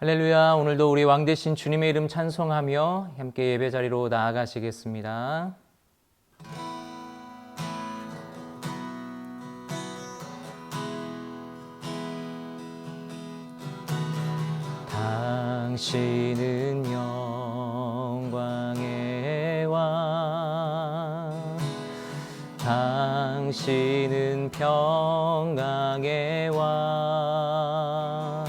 할렐루야. 오늘도 우리 왕 되신 주님의 이름 찬송하며 함께 예배 자리로 나아가시겠습니다. 당신은 영광의 왕, 당신은 평강의 왕,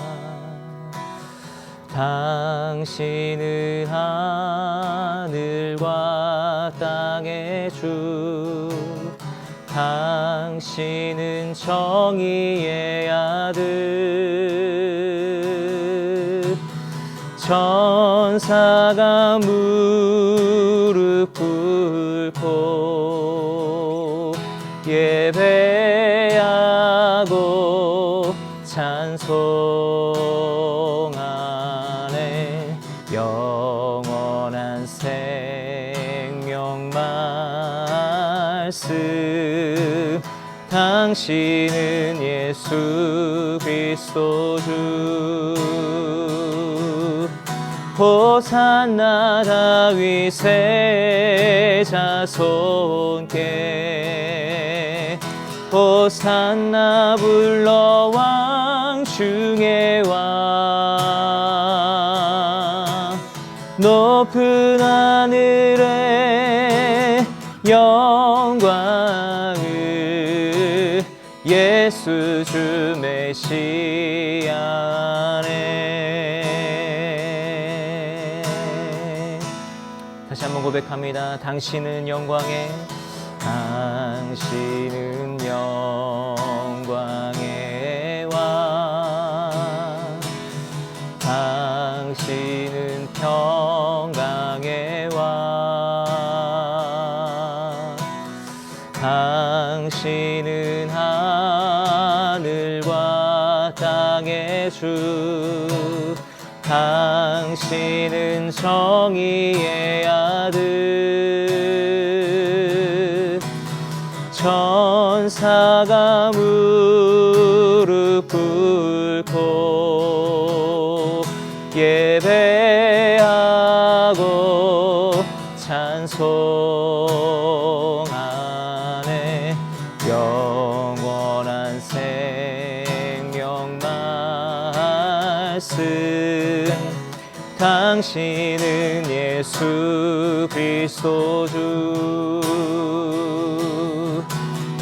당신은 하늘과 땅의 주, 당신은 정의의 아들. 천사가 무릎 꿇고 예배하고 찬송하네. 영원한 생명 말씀, 당신은 예수 그리스도 주. 호산나 다윗의 자손께, 호산나 불러 왕 중의 왕. 높은 하늘에 영광을 예수 주 메시아네. 다시 한번 고백합니다. 당신은 영광의, 당신은 영광의 왕, 당신은 평강의 왕, 당신은 하늘과 땅의 주, 당신은 정의의 아들. 천사가 무릎 꿇고 예배하고 찬송하네. 영원한 생명 말씀, 당신은 예수 그리스도 주.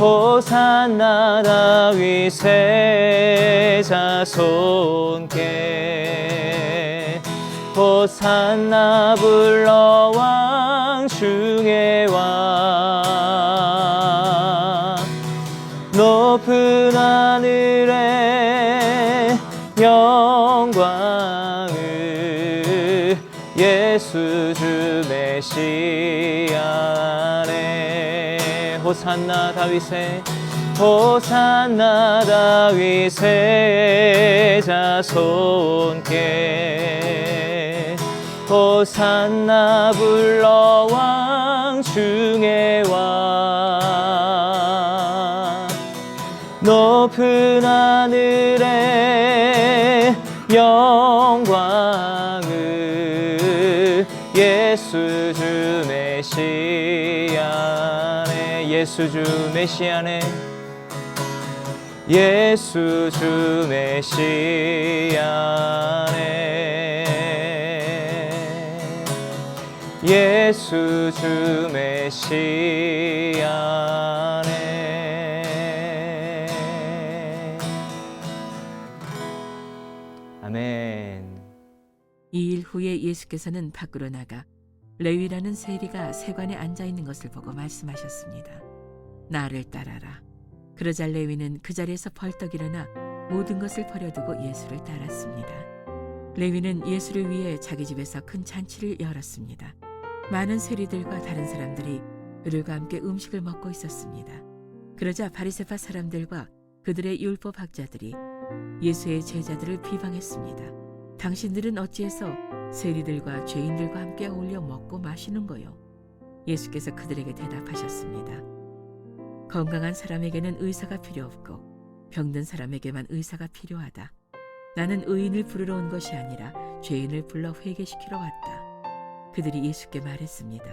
호산나 다윗의 자손께, 호산나 불러 왕 중의 왕. 높은 하늘에 영광을 예수 주 메시아네. 호산나 다윗의, 호산나 다윗의 자손께, 호산나 불러 왕 중의 왕. 높은 하늘에 영광을 예수 주 메시아네. 예수 주 메시아네. 예수 주 메시아네. 예수 주 메시아네. 아멘. 이 일 후에 예수께서는 밖으로 나가 레위라는 세리가 세관에 앉아 있는 것을 보고 말씀하셨습니다. 나를 따라라. 그러자 레위는 그 자리에서 벌떡 일어나 모든 것을 버려두고 예수를 따랐습니다. 레위는 예수를 위해 자기 집에서 큰 잔치를 열었습니다. 많은 세리들과 다른 사람들이 그들과 함께 음식을 먹고 있었습니다. 그러자 바리새파 사람들과 그들의 율법 학자들이 예수의 제자들을 비방했습니다. 당신들은 어찌해서 세리들과 죄인들과 함께 어울려 먹고 마시는 거요? 예수께서 그들에게 대답하셨습니다. 건강한 사람에게는 의사가 필요 없고 병든 사람에게만 의사가 필요하다. 나는 의인을 부르러 온 것이 아니라 죄인을 불러 회개시키러 왔다. 그들이 예수께 말했습니다.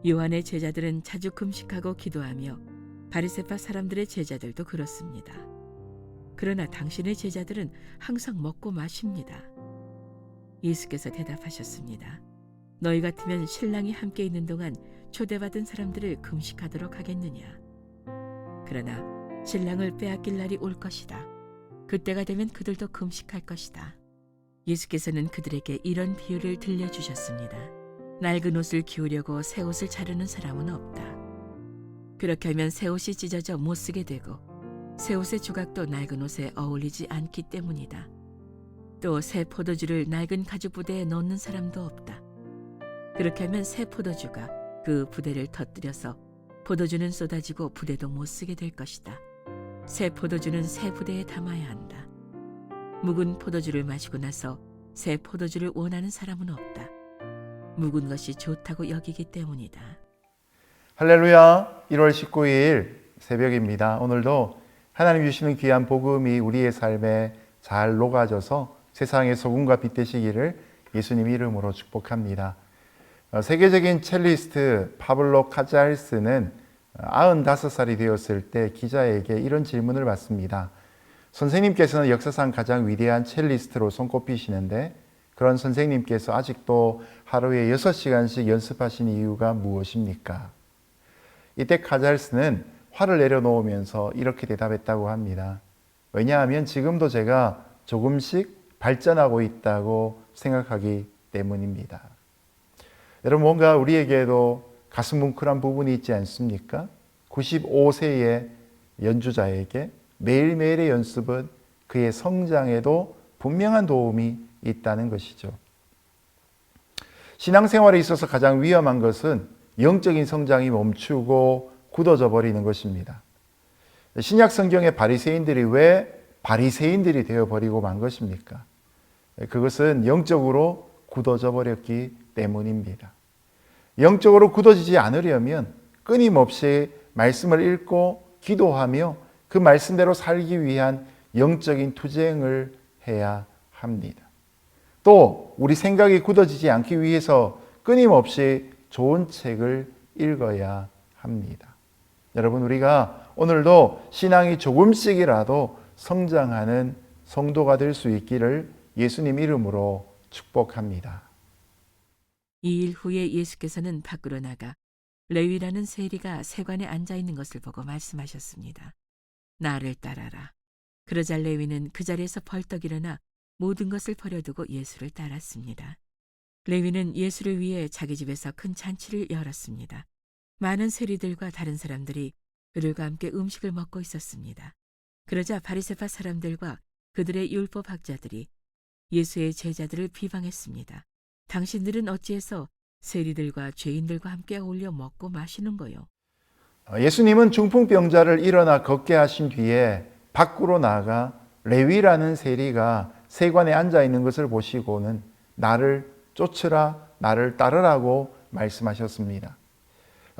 요한의 제자들은 자주 금식하고 기도하며 바리새파 사람들의 제자들도 그렇습니다. 그러나 당신의 제자들은 항상 먹고 마십니다. 예수께서 대답하셨습니다. 너희 같으면 신랑이 함께 있는 동안 초대받은 사람들을 금식하도록 하겠느냐? 그러나 신랑을 빼앗길 날이 올 것이다. 그때가 되면 그들도 금식할 것이다. 예수께서는 그들에게 이런 비유를 들려주셨습니다. 낡은 옷을 기우려고 새 옷을 자르는 사람은 없다. 그렇게 하면 새 옷이 찢어져 못 쓰게 되고 새 옷의 조각도 낡은 옷에 어울리지 않기 때문이다. 또 새 포도주를 낡은 가죽 부대에 넣는 사람도 없다. 그렇게 하면 새 포도주가 그 부대를 터뜨려서 포도주는 쏟아지고 부대도 못 쓰게 될 것이다. 새 포도주는 새 부대에 담아야 한다. 묵은 포도주를 마시고 나서 새 포도주를 원하는 사람은 없다. 묵은 것이 좋다고 여기기 때문이다. 할렐루야. 1월 19일 새벽입니다. 오늘도 하나님 주시는 귀한 복음이 우리의 삶에 잘 녹아져서 세상의 소금과 빛 되시기를 예수님 이름으로 축복합니다. 세계적인 첼리스트 파블로 카잘스는 95살이 되었을 때 기자에게 이런 질문을 받습니다. 선생님께서는 역사상 가장 위대한 첼리스트로 손꼽히시는데 그런 선생님께서 아직도 하루에 6시간씩 연습하시는 이유가 무엇입니까? 이때 카잘스는 화를 내려놓으면서 이렇게 대답했다고 합니다. 왜냐하면 지금도 제가 조금씩 발전하고 있다고 생각하기 때문입니다. 여러분, 뭔가 우리에게도 가슴 뭉클한 부분이 있지 않습니까? 95세의 연주자에게 매일매일의 연습은 그의 성장에도 분명한 도움이 있다는 것이죠. 신앙생활에 있어서 가장 위험한 것은 영적인 성장이 멈추고 굳어져 버리는 것입니다. 신약 성경의 바리새인들이 왜 바리새인들이 되어버리고 만 것입니까? 그것은 영적으로 굳어져 버렸기 때문입니다. 영적으로 굳어지지 않으려면 끊임없이 말씀을 읽고 기도하며 그 말씀대로 살기 위한 영적인 투쟁을 해야 합니다. 또 우리 생각이 굳어지지 않기 위해서 끊임없이 좋은 책을 읽어야 합니다. 여러분, 우리가 오늘도 신앙이 조금씩이라도 성장하는 성도가 될 수 있기를 예수님 이름으로 축복합니다. 2일 후에 예수께서는 밖으로 나가 레위라는 세리가 세관에 앉아 있는 것을 보고 말씀하셨습니다. 나를 따라라. 그러자 레위는 그 자리에서 벌떡 일어나 모든 것을 버려두고 예수를 따랐습니다. 레위는 예수를 위해 자기 집에서 큰 잔치를 열었습니다. 많은 세리들과 다른 사람들이 그들과 함께 음식을 먹고 있었습니다. 그러자 바리새파 사람들과 그들의 율법학자들이 예수의 제자들을 비방했습니다. 당신들은 어찌해서 세리들과 죄인들과 함께 어울려 먹고 마시는 거요? 예수님은 중풍병자를 일어나 걷게 하신 뒤에 밖으로 나가 레위라는 세리가 세관에 앉아 있는 것을 보시고는 나를 쫓으라, 나를 따르라고 말씀하셨습니다.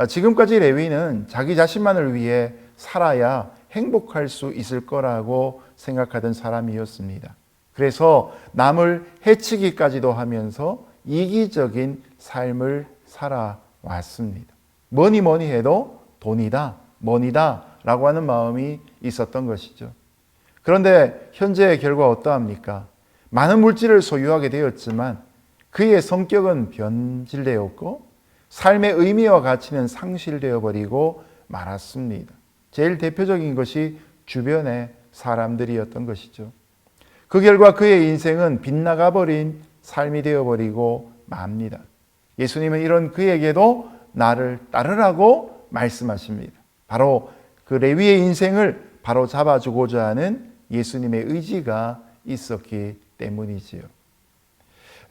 지금까지 레위는 자기 자신만을 위해 살아야 행복할 수 있을 거라고 생각하던 사람이었습니다. 그래서 남을 해치기까지도 하면서 이기적인 삶을 살아왔습니다. 뭐니 해도 돈이다, 머니다 라고 하는 마음이 있었던 것이죠. 그런데 현재의 결과 어떠합니까? 많은 물질을 소유하게 되었지만 그의 성격은 변질되었고 삶의 의미와 가치는 상실되어 버리고 말았습니다. 제일 대표적인 것이 주변의 사람들이었던 것이죠. 그 결과 그의 인생은 빗나가 버린 삶이 되어버리고 맙니다. 예수님은 이런 그에게도 나를 따르라고 말씀하십니다. 바로 그 레위의 인생을 바로 잡아주고자 하는 예수님의 의지가 있었기 때문이지요.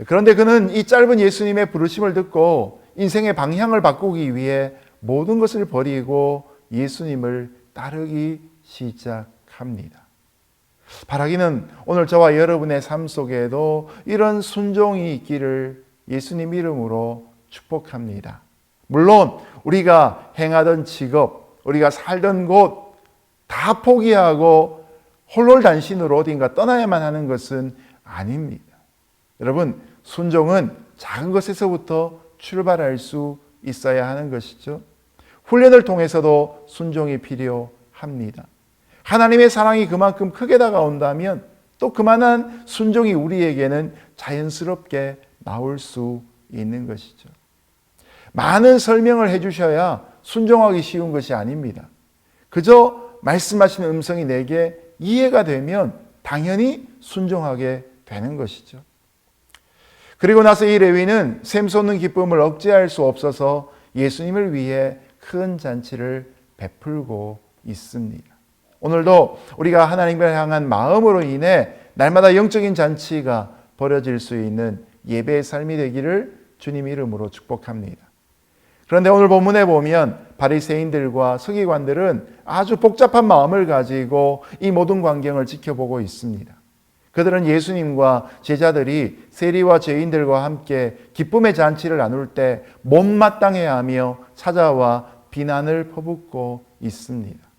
그런데 그는 이 짧은 예수님의 부르심을 듣고 인생의 방향을 바꾸기 위해 모든 것을 버리고 예수님을 따르기 시작합니다. 바라기는 오늘 저와 여러분의 삶 속에도 이런 순종이 있기를 예수님 이름으로 축복합니다. 물론 우리가 행하던 직업, 우리가 살던 곳 다 포기하고 홀홀단신으로 어딘가 떠나야만 하는 것은 아닙니다. 여러분, 순종은 작은 것에서부터 출발할 수 있어야 하는 것이죠. 훈련을 통해서도 순종이 필요합니다. 하나님의 사랑이 그만큼 크게 다가온다면 또 그만한 순종이 우리에게는 자연스럽게 나올 수 있는 것이죠. 많은 설명을 해주셔야 순종하기 쉬운 것이 아닙니다. 그저 말씀하시는 음성이 내게 이해가 되면 당연히 순종하게 되는 것이죠. 그리고 나서 이 레위는 샘 솟는 기쁨을 억제할 수 없어서 예수님을 위해 큰 잔치를 베풀고 있습니다. 오늘도 우리가 하나님을 향한 마음으로 인해 날마다 영적인 잔치가 벌어질 수 있는 예배의 삶이 되기를 주님 이름으로 축복합니다. 그런데 오늘 본문에 보면 바리새인들과 서기관들은 아주 복잡한 마음을 가지고 이 모든 광경을 지켜보고 있습니다. 그들은 예수님과 제자들이 세리와 죄인들과 함께 기쁨의 잔치를 나눌 때 못마땅해 하며 찾아와 비난을 퍼붓고 있습니다.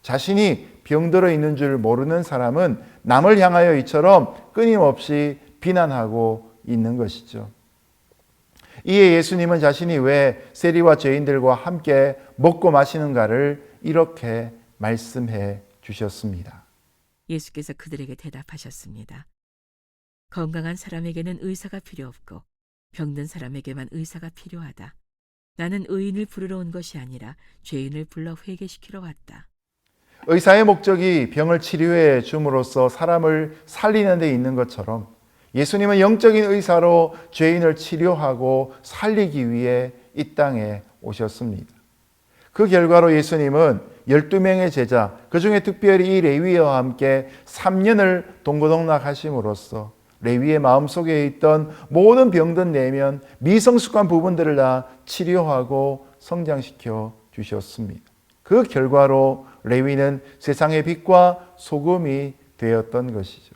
자신이 병들어 있는 줄 모르는 사람은 남을 향하여 이처럼 끊임없이 비난하고 있는 것이죠. 이에 예수님은 자신이 왜 세리와 죄인들과 함께 먹고 마시는가를 이렇게 말씀해 주셨습니다. 예수께서 그들에게 대답하셨습니다. 건강한 사람에게는 의사가 필요 없고 병든 사람에게만 의사가 필요하다. 나는 의인을 부르러 온 것이 아니라 죄인을 불러 회개시키러 왔다. 의사의 목적이 병을 치료해 줌으로써 사람을 살리는 데 있는 것처럼 예수님은 영적인 의사로 죄인을 치료하고 살리기 위해 이 땅에 오셨습니다. 그 결과로 예수님은 12명의 제자, 그중에 특별히 이 레위와 함께 3년을 동고동락 하심으로써 레위의 마음속에 있던 모든 병든 내면, 미성숙한 부분들을 다 치료하고 성장시켜 주셨습니다. 그 결과로 레위는 세상의 빛과 소금이 되었던 것이죠.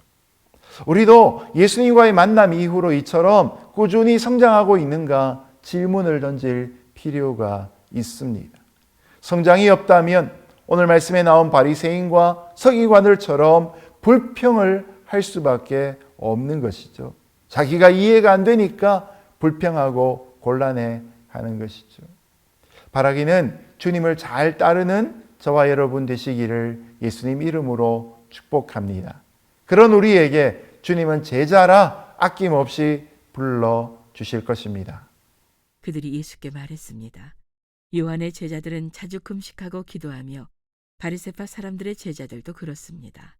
우리도 예수님과의 만남 이후로 이처럼 꾸준히 성장하고 있는가 질문을 던질 필요가 있습니다. 성장이 없다면 오늘 말씀에 나온 바리새인과 서기관들처럼 불평을 할 수밖에 없는 것이죠. 자기가 이해가 안 되니까 불평하고 곤란해 하는 것이죠. 바라기는 주님을 잘 따르는 저와 여러분 되시기를 예수님 이름으로 축복합니다. 그런 우리에게 주님은 제자라 아낌없이 불러주실 것입니다. 그들이 예수께 말했습니다. 요한의 제자들은 자주 금식하고 기도하며 바리새파 사람들의 제자들도 그렇습니다.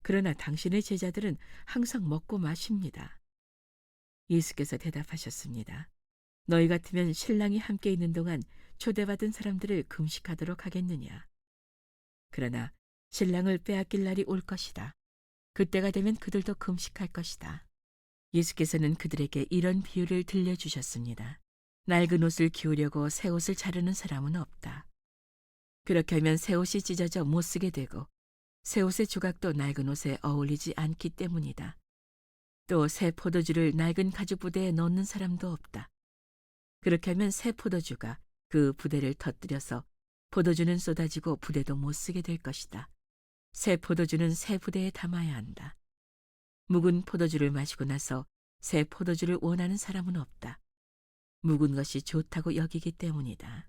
그러나 당신의 제자들은 항상 먹고 마십니다. 예수께서 대답하셨습니다. 너희 같으면 신랑이 함께 있는 동안 초대받은 사람들을 금식하도록 하겠느냐. 그러나 신랑을 빼앗길 날이 올 것이다. 그때가 되면 그들도 금식할 것이다. 예수께서는 그들에게 이런 비유를 들려주셨습니다. 낡은 옷을 기우려고 새 옷을 자르는 사람은 없다. 그렇게 하면 새 옷이 찢어져 못 쓰게 되고 새 옷의 조각도 낡은 옷에 어울리지 않기 때문이다. 또 새 포도주를 낡은 가죽 부대에 넣는 사람도 없다. 그렇게 하면 새 포도주가 그 부대를 터뜨려서 포도주는 쏟아지고 부대도 못 쓰게 될 것이다. 새 포도주는 새 부대에 담아야 한다. 묵은 포도주를 마시고 나서 새 포도주를 원하는 사람은 없다. 묵은 것이 좋다고 여기기 때문이다.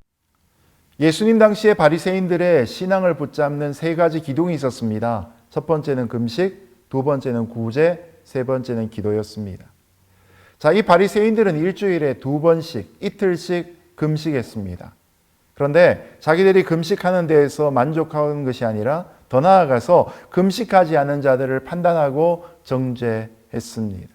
예수님 당시에 바리새인들의 신앙을 붙잡는 세 가지 기둥이 있었습니다. 첫 번째는 금식, 두 번째는 구제, 세 번째는 기도였습니다. 자, 이 바리새인들은 일주일에 2번씩, 이틀씩 금식했습니다. 그런데 자기들이 금식하는 데에서 만족하는 것이 아니라 더 나아가서 금식하지 않은 자들을 판단하고 정죄했습니다.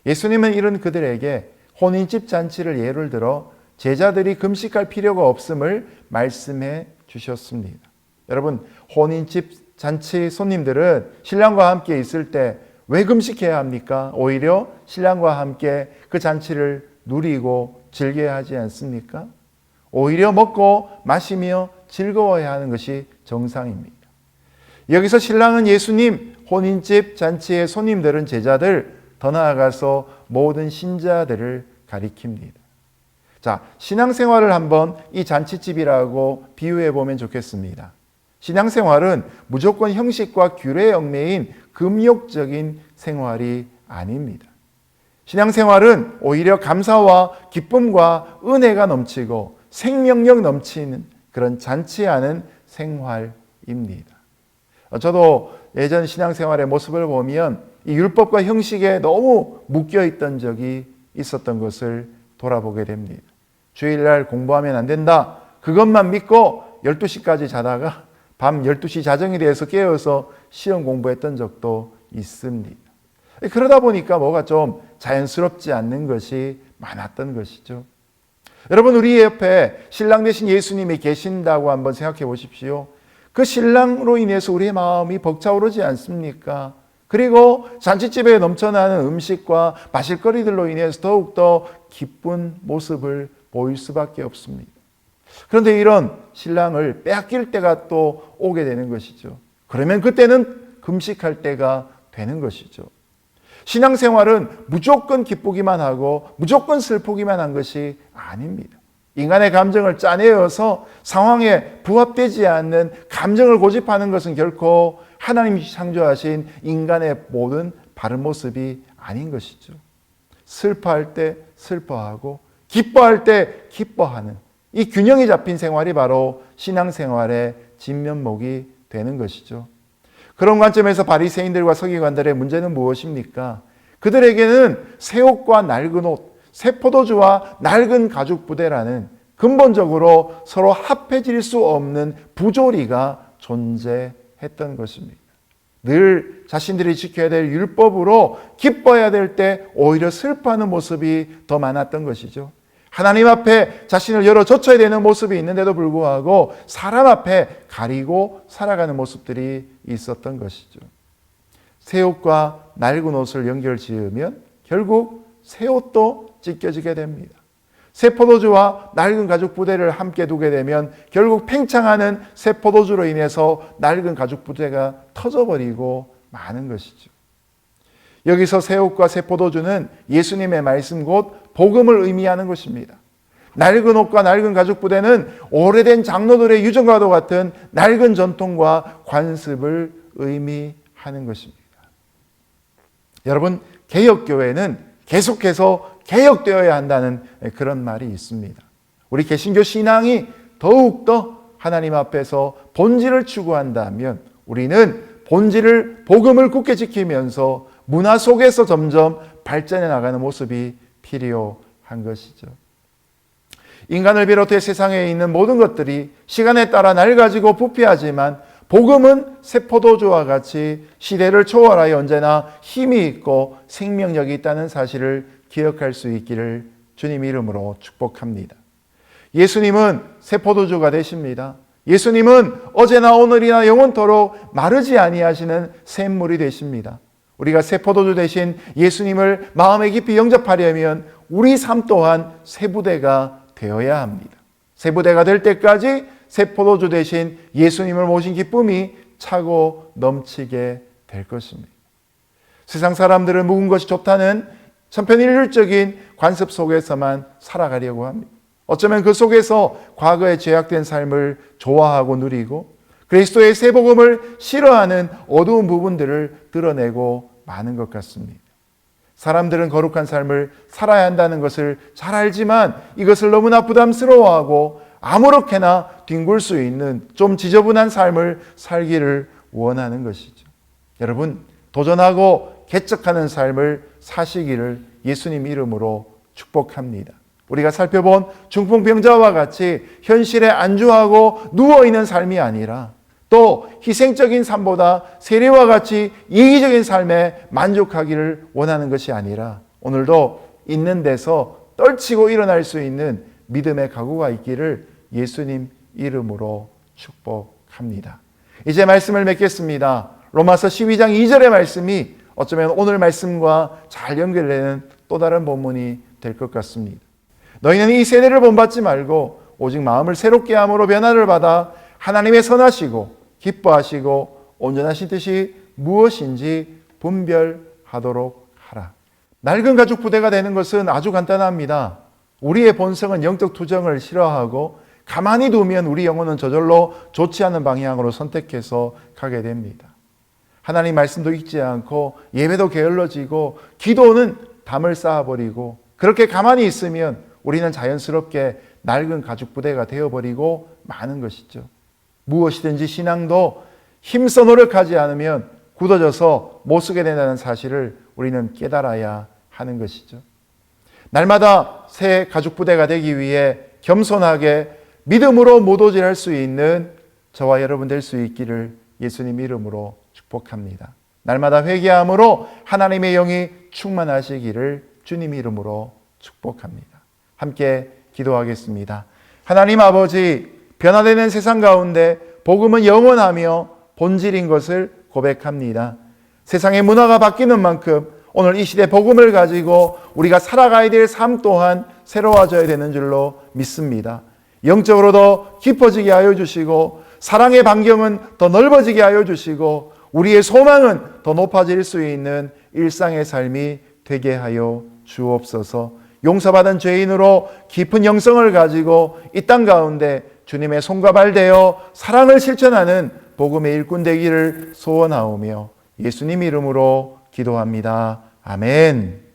예수님은 이런 그들에게 혼인집 잔치를 예를 들어 제자들이 금식할 필요가 없음을 말씀해 주셨습니다. 여러분, 혼인집 잔치 손님들은 신랑과 함께 있을 때 왜 금식해야 합니까? 오히려 신랑과 함께 그 잔치를 누리고 즐겨야 하지 않습니까? 오히려 먹고 마시며 즐거워야 하는 것이 정상입니다. 여기서 신랑은 예수님, 혼인집 잔치의 손님들은 제자들, 더 나아가서 모든 신자들을 가리킵니다. 자, 신앙생활을 한번 이 잔치집이라고 비유해 보면 좋겠습니다. 신앙생활은 무조건 형식과 규례에 얽매인 금욕적인 생활이 아닙니다. 신앙생활은 오히려 감사와 기쁨과 은혜가 넘치고 생명력 넘치는 그런 잔치하는 생활입니다. 저도 예전 신앙생활의 모습을 보면 이 율법과 형식에 너무 묶여있던 적이 있었던 것을 돌아보게 됩니다. 주일날 공부하면 안 된다. 그것만 믿고 12시까지 자다가 밤 12시 자정이 돼서 깨어서 시험 공부했던 적도 있습니다. 그러다 보니까 뭐가 좀 자연스럽지 않는 것이 많았던 것이죠. 여러분, 우리 옆에 신랑 되신 예수님이 계신다고 한번 생각해 보십시오. 그 신랑으로 인해서 우리의 마음이 벅차오르지 않습니까? 그리고 잔치집에 넘쳐나는 음식과 마실거리들로 인해서 더욱더 기쁜 모습을 보일 수밖에 없습니다. 그런데 이런 신랑을 빼앗길 때가 또 오게 되는 것이죠. 그러면 그때는 금식할 때가 되는 것이죠. 신앙생활은 무조건 기쁘기만 하고 무조건 슬프기만 한 것이 아닙니다. 인간의 감정을 짜내어서 상황에 부합되지 않는 감정을 고집하는 것은 결코 하나님이 창조하신 인간의 모든 바른 모습이 아닌 것이죠. 슬퍼할 때 슬퍼하고 기뻐할 때 기뻐하는 이 균형이 잡힌 생활이 바로 신앙생활의 진면목이 되는 것이죠. 그런 관점에서 바리새인들과 서기관들의 문제는 무엇입니까? 그들에게는 새 옷과 낡은 옷, 새 포도주와 낡은 가죽 부대라는 근본적으로 서로 합해질 수 없는 부조리가 존재했던 것입니다. 늘 자신들이 지켜야 될 율법으로 기뻐해야 될 때 오히려 슬퍼하는 모습이 더 많았던 것이죠. 하나님 앞에 자신을 열어젖혀야 되는 모습이 있는데도 불구하고 사람 앞에 가리고 살아가는 모습들이 있었던 것이죠. 새 옷과 낡은 옷을 연결 지으면 결국 새 옷도 찢겨지게 됩니다. 새 포도주와 낡은 가죽 부대를 함께 두게 되면 결국 팽창하는 새 포도주로 인해서 낡은 가죽 부대가 터져버리고 마는 것이죠. 여기서 새 옷과 새 포도주는 예수님의 말씀 곧 복음을 의미하는 것입니다. 낡은 옷과 낡은 가죽 부대는 오래된 장로들의 유전과도 같은 낡은 전통과 관습을 의미하는 것입니다. 여러분, 개혁교회는 계속해서 개혁되어야 한다는 그런 말이 있습니다. 우리 개신교 신앙이 더욱더 하나님 앞에서 본질을 추구한다면 우리는 본질을 복음을 굳게 지키면서 문화 속에서 점점 발전해 나가는 모습이 필요한 것이죠. 인간을 비롯해 세상에 있는 모든 것들이 시간에 따라 낡아지고 부패하지만 복음은 새 포도주와 같이 시대를 초월하여 언제나 힘이 있고 생명력이 있다는 사실을 기억할 수 있기를 주님 이름으로 축복합니다. 예수님은 새 포도주가 되십니다. 예수님은 어제나 오늘이나 영원토록 마르지 아니하시는 샘물이 되십니다. 우리가 새 포도주 대신 예수님을 마음에 깊이 영접하려면 우리 삶 또한 새 부대가 되어야 합니다. 새 부대가 될 때까지 새 포도주 대신 예수님을 모신 기쁨이 차고 넘치게 될 것입니다. 세상 사람들은 묵은 것이 좋다는 천편일률적인 관습 속에서만 살아가려고 합니다. 어쩌면 그 속에서 과거에 죄악된 삶을 좋아하고 누리고 그리스도의 새 복음을 싫어하는 어두운 부분들을 드러내고 마는 것 같습니다. 사람들은 거룩한 삶을 살아야 한다는 것을 잘 알지만 이것을 너무나 부담스러워하고 아무렇게나 뒹굴 수 있는 좀 지저분한 삶을 살기를 원하는 것이죠. 여러분, 도전하고 개척하는 삶을 사시기를 예수님 이름으로 축복합니다. 우리가 살펴본 중풍병자와 같이 현실에 안주하고 누워있는 삶이 아니라 또 희생적인 삶보다 세례와 같이 이기적인 삶에 만족하기를 원하는 것이 아니라 오늘도 있는 데서 떨치고 일어날 수 있는 믿음의 각오가 있기를 예수님 이름으로 축복합니다. 이제 말씀을 맺겠습니다. 로마서 12장 2절의 말씀이 어쩌면 오늘 말씀과 잘 연결되는 또 다른 본문이 될 것 같습니다. 너희는 이 세대를 본받지 말고 오직 마음을 새롭게 함으로 변화를 받아 하나님의 선하시고 기뻐하시고 온전하신 뜻이 무엇인지 분별하도록 하라. 낡은 가죽 부대가 되는 것은 아주 간단합니다. 우리의 본성은 영적 투정을 싫어하고 가만히 두면 우리 영혼은 저절로 좋지 않은 방향으로 선택해서 가게 됩니다. 하나님 말씀도 읽지 않고 예배도 게을러지고 기도는 담을 쌓아버리고 그렇게 가만히 있으면 우리는 자연스럽게 낡은 가죽 부대가 되어버리고 마는 것이죠. 무엇이든지 신앙도 힘써 노력하지 않으면 굳어져서 못 쓰게 된다는 사실을 우리는 깨달아야 하는 것이죠. 날마다 새 가죽 부대가 되기 위해 겸손하게 믿음으로 모도질할 수 있는 저와 여러분 될 수 있기를 예수님 이름으로 축복합니다. 날마다 회개함으로 하나님의 영이 충만하시기를 주님 이름으로 축복합니다. 함께 기도하겠습니다. 하나님 아버지, 변화되는 세상 가운데 복음은 영원하며 본질인 것을 고백합니다. 세상의 문화가 바뀌는 만큼 오늘 이 시대 복음을 가지고 우리가 살아가야 될 삶 또한 새로워져야 되는 줄로 믿습니다. 영적으로도 깊어지게 하여 주시고 사랑의 반경은 더 넓어지게 하여 주시고 우리의 소망은 더 높아질 수 있는 일상의 삶이 되게 하여 주옵소서. 용서받은 죄인으로 깊은 영성을 가지고 이 땅 가운데 주님의 손과 발 되어 사랑을 실천하는 복음의 일꾼 되기를 소원하오며 예수님 이름으로 기도합니다. 아멘.